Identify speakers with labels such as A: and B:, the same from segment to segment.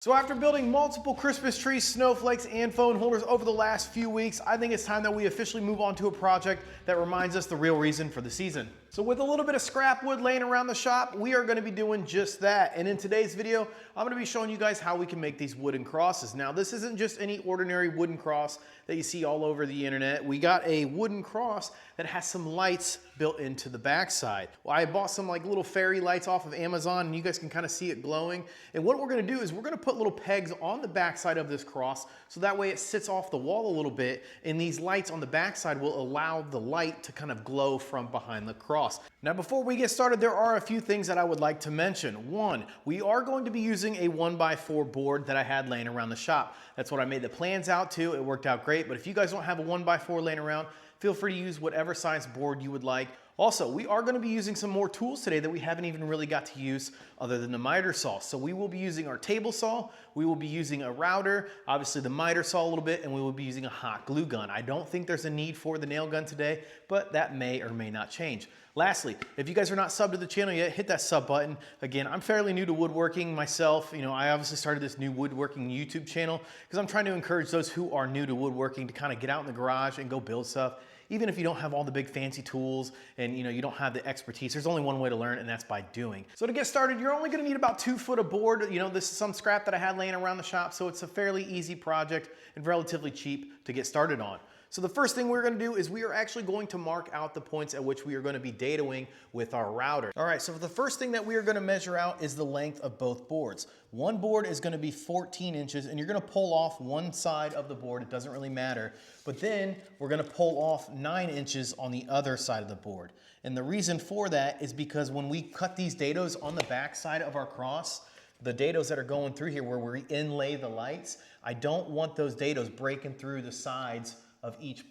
A: So after building multiple Christmas trees, snowflakes, and phone holders over the last few weeks, I think it's time that we officially move on to a project that reminds us the real reason for the season. So with a little bit of scrap wood laying around the shop, we are going to be doing just that. And in today's video, I'm going to be showing you guys how we can make these wooden crosses. Now, this isn't just any ordinary wooden cross that you see all over the internet. We got a wooden cross that has some lights built into the backside. Well, I bought some like little fairy lights off of Amazon, and you guys can kind of see it glowing. And what we're going to do is we're going to put little pegs on the backside of this cross, so that way it sits off the wall a little bit, and these lights on the backside will allow the light to kind of glow from behind the cross. Now, before we get started, there are a few things that I would like to mention. One, we are going to be using a 1x4 board that I had laying around the shop. That's what I made the plans out to. It worked out great, but if you guys don't have a 1x4 laying around, feel free to use whatever size board you would like. Also, we are going to be using some more tools today that we haven't even really got to use other than the miter saw. So we will be using our table saw, we will be using a router, obviously the miter saw a little bit, and we will be using a hot glue gun. I don't think there's a need for the nail gun today, but that may or may not change. Lastly, if you guys are not subbed to the channel yet, hit that sub button. Again, I'm fairly new to woodworking myself. You know, I obviously started this new woodworking YouTube channel because I'm trying to encourage those who are new to woodworking to kind of get out in the garage and go build stuff. Even if you don't have all the big fancy tools and you don't have the expertise, there's only one way to learn, and that's by doing. So to get started, you're only gonna need about 2 foot of board. This is some scrap that I had laying around the shop, so it's a fairly easy project and relatively cheap to get started on. So the first thing we're gonna do is we are actually going to mark out the points at which we are gonna be dadoing with our router. All right, so the first thing that we are gonna measure out is the length of both boards. One board is gonna be 14 inches, and you're gonna pull off one side of the board, it doesn't really matter, but then we're gonna pull off 9 inches on the other side of the board. And the reason for that is because when we cut these dados on the back side of our cross, the dados that are going through here where we inlay the lights, I don't want those dados breaking through the sides of each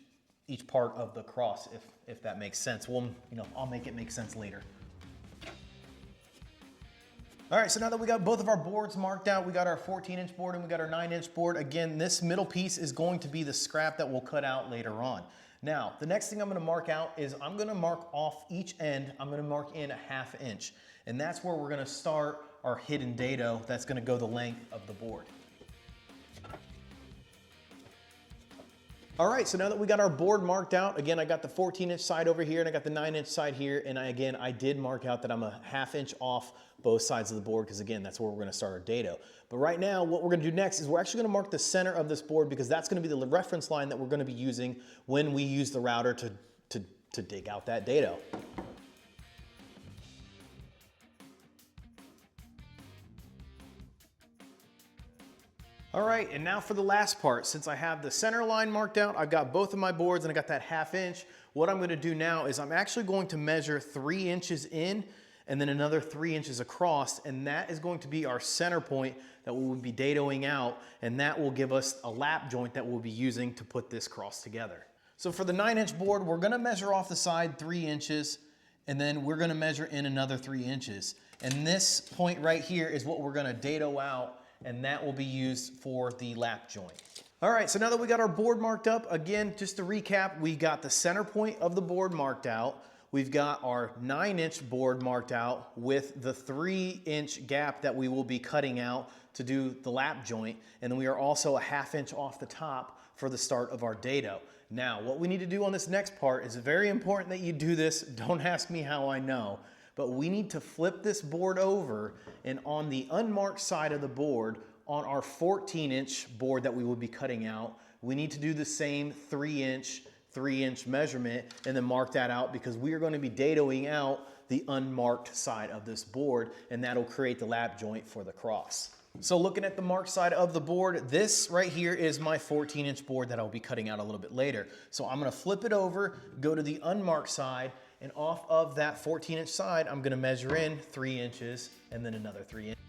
A: part of the cross, if that makes sense. Well, I'll make it make sense later. All right, so now that we got both of our boards marked out, we got our 14-inch board and we got our 9-inch board. Again, this middle piece is going to be the scrap that we'll cut out later on. Now, the next thing I'm gonna mark out is I'm gonna mark off each end, I'm gonna mark in a 1/2 inch. And that's where we're gonna start our hidden dado that's gonna go the length of the board. All right, so now that we got our board marked out, again, I got the 14-inch side over here and I got the 9-inch side here, and I did mark out that I'm a 1/2 inch off both sides of the board because, again, that's where we're gonna start our dado. But right now, what we're gonna do next is we're actually gonna mark the center of this board because that's gonna be the reference line that we're gonna be using when we use the router to dig out that dado. All right, and now for the last part. Since I have the center line marked out, I've got both of my boards and I got that 1/2 inch. What I'm gonna do now is I'm actually going to measure 3 inches in and then another 3 inches across, and that is going to be our center point that we will be dadoing out, and that will give us a lap joint that we'll be using to put this cross together. So for the 9-inch board, we're gonna measure off the side 3 inches, and then we're gonna measure in another 3 inches. And this point right here is what we're gonna dado out, and that will be used for the lap joint. All right, so now that we got our board marked up, again, just to recap, we got the center point of the board marked out. We've got our 9-inch board marked out with the 3-inch gap that we will be cutting out to do the lap joint. And then we are also a 1/2 inch off the top for the start of our dado. Now, what we need to do on this next part is very important that you do this. Don't ask me how I know. But we need to flip this board over, and on the unmarked side of the board, on our 14-inch board that we will be cutting out, we need to do the same 3-inch measurement and then mark that out because we are going to be dadoing out the unmarked side of this board, and that'll create the lap joint for the cross. So looking at the marked side of the board, this right here is my 14-inch board that I'll be cutting out a little bit later. So I'm going to flip it over, go to the unmarked side, and off of that 14-inch side, I'm gonna measure in 3 inches and then another 3 inches.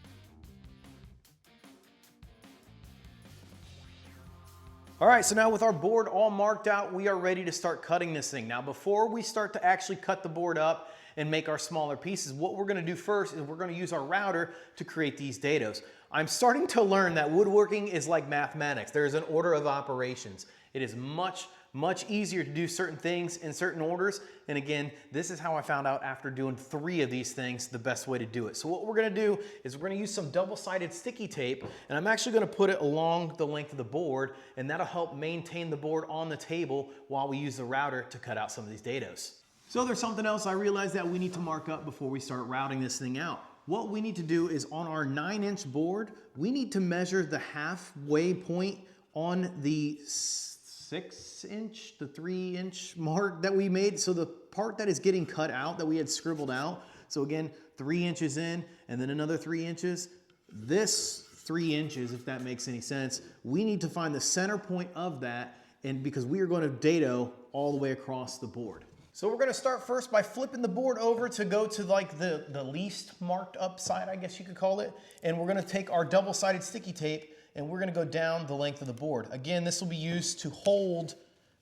A: All right, so now with our board all marked out, we are ready to start cutting this thing. Now, before we start to actually cut the board up and make our smaller pieces, what we're gonna do first is we're gonna use our router to create these dados. I'm starting to learn that woodworking is like mathematics. There is an order of operations. It is much much easier to do certain things in certain orders. And again, this is how I found out after doing 3 of these things, the best way to do it. So what we're gonna do is we're gonna use some double-sided sticky tape, and I'm actually gonna put it along the length of the board, and that'll help maintain the board on the table while we use the router to cut out some of these dados. So there's something else I realized that we need to mark up before we start routing this thing out. What we need to do is on our 9-inch board, we need to measure the halfway point on the 6-inch, the 3-inch mark that we made. So the part that is getting cut out that we had scribbled out. So again, 3 inches in and then another 3 inches. This 3 inches, if that makes any sense, we need to find the center point of that, and because we are going to dado all the way across the board. So we're gonna start first by flipping the board over to go to like the least marked up side, I guess you could call it. And we're gonna take our double-sided sticky tape and we're gonna go down the length of the board. Again, this will be used to hold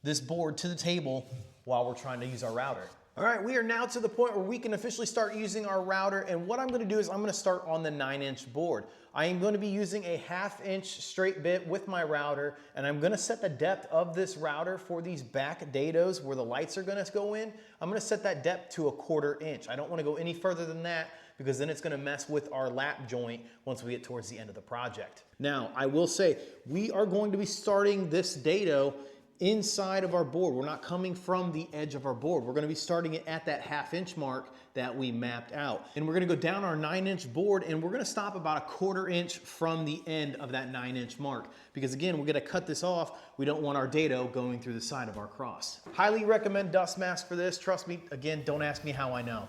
A: this board to the table while we're trying to use our router. All right, we are now to the point where we can officially start using our router, and what I'm gonna do is I'm gonna start on the 9-inch board. I am gonna be using a 1/2 inch straight bit with my router, and I'm gonna set the depth of this router for these back dados where the lights are gonna go in. I'm gonna set that depth to 1/4 inch. I don't wanna go any further than that because then it's gonna mess with our lap joint once we get towards the end of the project. Now, I will say, we are going to be starting this dado inside of our board. We're not coming from the edge of our board. We're gonna be starting it at that 1/2 inch mark that we mapped out. And we're gonna go down our 9-inch board and we're gonna stop about 1/4 inch from the end of that 9-inch mark. Because again, we're gonna cut this off. We don't want our dado going through the side of our cross. Highly recommend dust mask for this. Trust me, again, don't ask me how I know.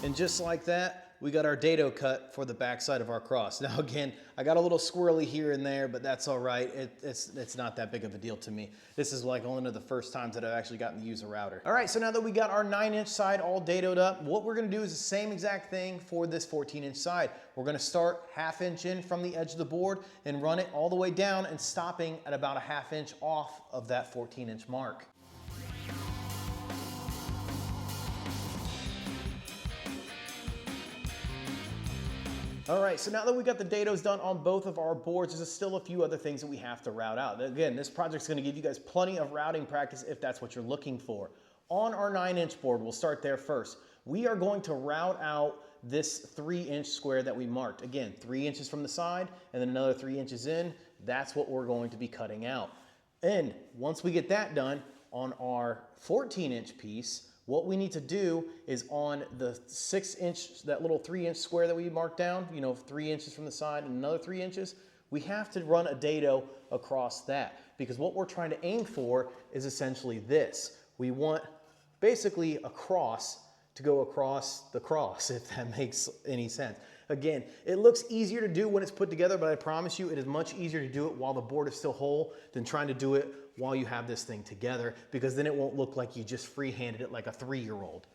A: And just like that, we got our dado cut for the backside of our cross. Now again, I got a little squirrely here and there, but that's all right. It's not that big of a deal to me. This is like one of the first times that I've actually gotten to use a router. All right, so now that we got our 9-inch side all dadoed up, what we're gonna do is the same exact thing for this 14-inch side. We're gonna start 1/2 inch in from the edge of the board and run it all the way down and stopping at about 1/2 inch off of that 14-inch mark. All right, so now that we got the dados done on both of our boards, there's still a few other things that we have to route out. Again, this project's gonna give you guys plenty of routing practice if that's what you're looking for. On our 9-inch board, we'll start there first. We are going to route out this 3-inch square that we marked. Again, 3 inches from the side and then another 3 inches in. That's what we're going to be cutting out. And once we get that done, on our 14-inch piece, what we need to do is on the 6-inch, that little 3-inch square that we marked down, 3 inches from the side and another 3 inches, we have to run a dado across that, because what we're trying to aim for is essentially this. We want basically a cross to go across the cross, if that makes any sense. Again, it looks easier to do when it's put together, but I promise you it is much easier to do it while the board is still whole than trying to do it while you have this thing together, because then it won't look like you just free-handed it like a 3-year-old.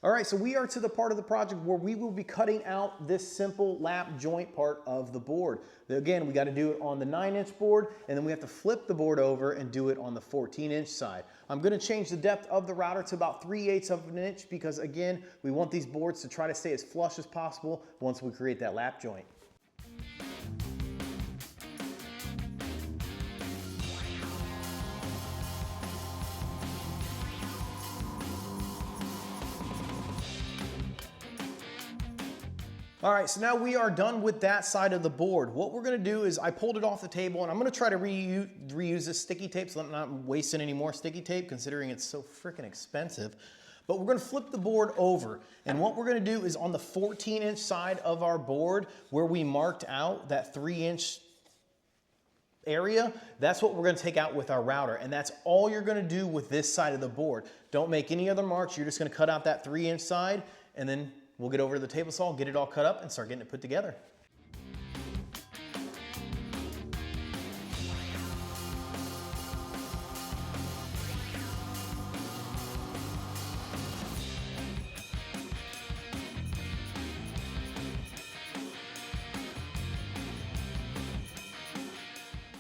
A: All right, so we are to the part of the project where we will be cutting out this simple lap joint part of the board. Again, we got to do it on the 9-inch board, and then we have to flip the board over and do it on the 14-inch side. I'm going to change the depth of the router to about 3/8 of an inch because, again, we want these boards to try to stay as flush as possible once we create that lap joint. All right, so now we are done with that side of the board. What we're gonna do is I pulled it off the table and I'm gonna try to reuse this sticky tape so I'm not wasting any more sticky tape considering it's so freaking expensive. But we're gonna flip the board over. And what we're gonna do is on the 14-inch side of our board where we marked out that 3-inch area, that's what we're gonna take out with our router. And that's all you're gonna do with this side of the board. Don't make any other marks. You're just gonna cut out that 3-inch side and then we'll get over to the table saw, get it all cut up, and start getting it put together.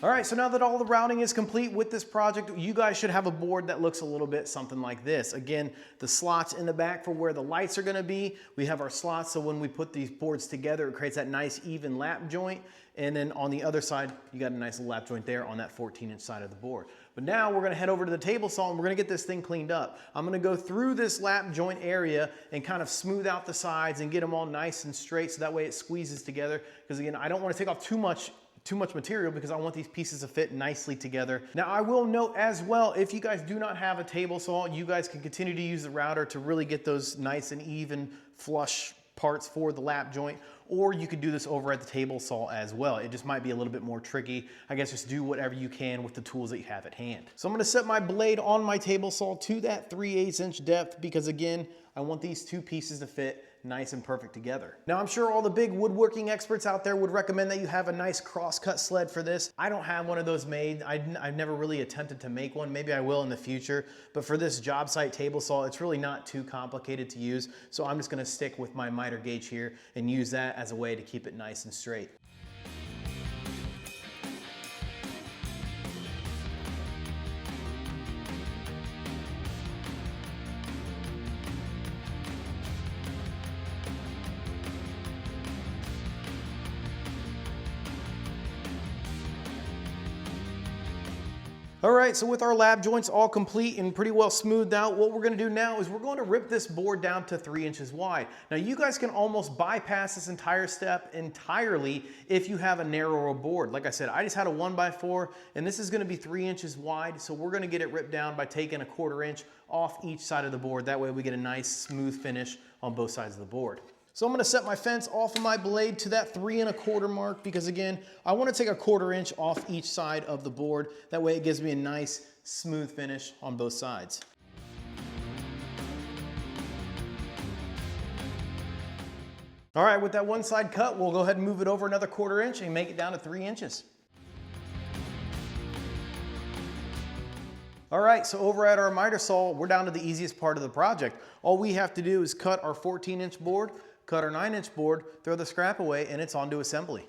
A: All right, so now that all the routing is complete with this project, you guys should have a board that looks a little bit something like this. Again, the slots in the back for where the lights are gonna be. We have our slots, so when we put these boards together, it creates that nice even lap joint. And then on the other side, you got a nice little lap joint there on that 14-inch side of the board. But now we're gonna head over to the table saw and we're gonna get this thing cleaned up. I'm gonna go through this lap joint area and kind of smooth out the sides and get them all nice and straight so that way it squeezes together. Because again, I don't wanna take off too much material because I want these pieces to fit nicely together. Now I will note as well, if you guys do not have a table saw, you guys can continue to use the router to really get those nice and even flush parts for the lap joint, or you could do this over at the table saw as well. It just might be a little bit more tricky. I guess just do whatever you can with the tools that you have at hand. So I'm gonna set my blade on my table saw to that 3/8 inch depth because again, I want these two pieces to fit nice and perfect together. Now I'm sure all the big woodworking experts out there would recommend that you have a nice cross-cut sled for this. I don't have one of those made. I've never really attempted to make one. Maybe I will in the future, but for this job site table saw, it's really not too complicated to use. So I'm just gonna stick with my miter gauge here and use that as a way to keep it nice and straight. All right, so with our lap joints all complete and pretty well smoothed out, what we're gonna do now is we're going to rip this board down to 3 inches wide. Now you guys can almost bypass this entire step entirely if you have a narrower board. Like I said, I just had a 1x4 and this is gonna be 3 inches wide. So we're gonna get it ripped down by taking a 1/4 inch off each side of the board. That way we get a nice smooth finish on both sides of the board. So I'm gonna set my fence off of my blade to that 3 1/4 mark because again, I wanna take a 1/4 inch off each side of the board. That way it gives me a nice smooth finish on both sides. All right, with that one side cut, we'll go ahead and move it over another 1/4 inch and make it down to 3 inches. All right, so over at our miter saw, we're down to the easiest part of the project. All we have to do is cut our 14-inch board, cut our 9-inch board, throw the scrap away, and it's on to assembly.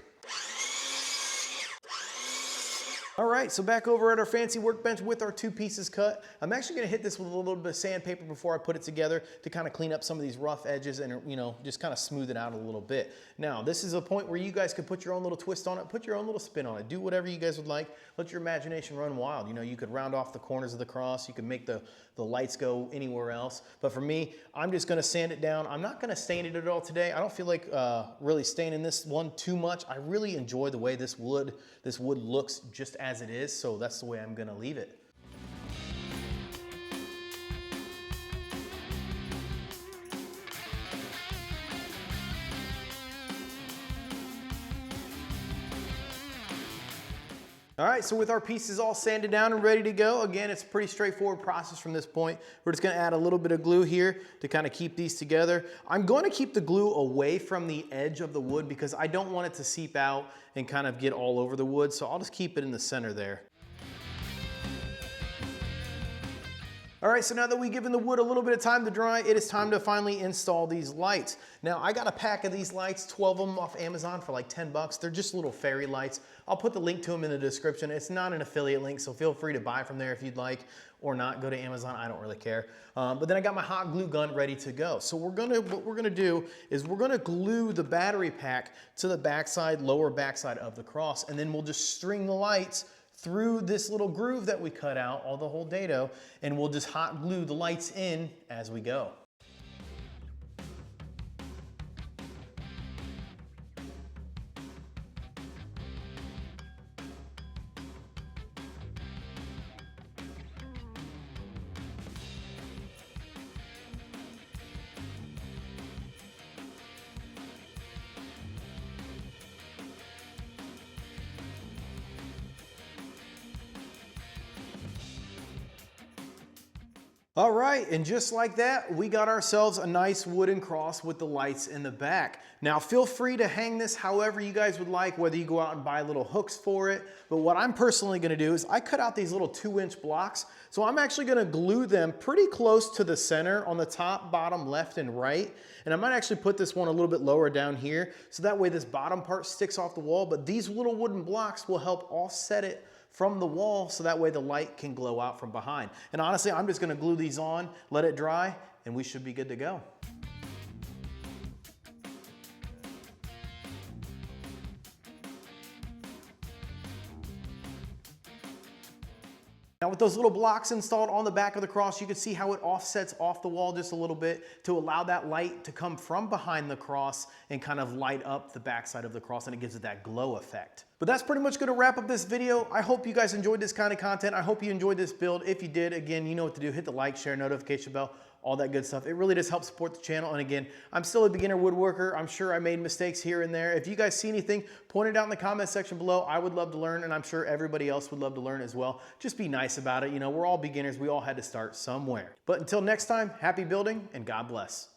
A: All right, so back over at our fancy workbench with our 2 pieces cut. I'm actually gonna hit this with a little bit of sandpaper before I put it together to kind of clean up some of these rough edges and just kind of smooth it out a little bit. Now, this is a point where you guys can put your own little twist on it, put your own little spin on it, do whatever you guys would like. Let your imagination run wild. You could round off the corners of the cross, you could make the lights go anywhere else. But for me, I'm just gonna sand it down. I'm not gonna stain it at all today. I don't feel like really staining this one too much. I really enjoy the way this wood looks just as it is, so that's the way I'm gonna leave it. All right, so with our pieces all sanded down and ready to go, again, it's a pretty straightforward process from this point. We're just gonna add a little bit of glue here to kind of keep these together. I'm going to keep the glue away from the edge of the wood because I don't want it to seep out and kind of get all over the wood, so I'll just keep it in the center there. All right, so now that we've given the wood a little bit of time to dry, it is time to finally install these lights. Now, I got a pack of these lights, 12 of them off Amazon for like 10 bucks. They're just little fairy lights. I'll put the link to them in the description. It's not an affiliate link, so feel free to buy from there if you'd like, or not. Go to Amazon, I don't really care. But then I got my hot glue gun ready to go. So what we're gonna do is we're gonna glue the battery pack to the backside, lower backside of the cross, and then we'll just string the lights through this little groove that we cut out, all the whole dado, and we'll just hot glue the lights in as we go. All right, and just like that, we got ourselves a nice wooden cross with the lights in the back. Now feel free to hang this however you guys would like, whether you go out and buy little hooks for it. But what I'm personally gonna do is I cut out these little 2-inch blocks. So I'm actually gonna glue them pretty close to the center on the top, bottom, left, and right. And I might actually put this one a little bit lower down here, so that way this bottom part sticks off the wall, but these little wooden blocks will help offset it from the wall, so that way the light can glow out from behind. And honestly, I'm just gonna glue these on, let it dry, and we should be good to go. Now with those little blocks installed on the back of the cross, you can see how it offsets off the wall just a little bit to allow that light to come from behind the cross and kind of light up the backside of the cross, and it gives it that glow effect. But that's pretty much gonna wrap up this video. I hope you guys enjoyed this kind of content. I hope you enjoyed this build. If you did, again, you know what to do. Hit the like, share, notification bell, all that good stuff. It really does help support the channel. And again, I'm still a beginner woodworker. I'm sure I made mistakes here and there. If you guys see anything, point it out in the comment section below. I would love to learn, and I'm sure everybody else would love to learn as well. Just be nice about it. You know, we're all beginners. We all had to start somewhere. But until next time, happy building and God bless.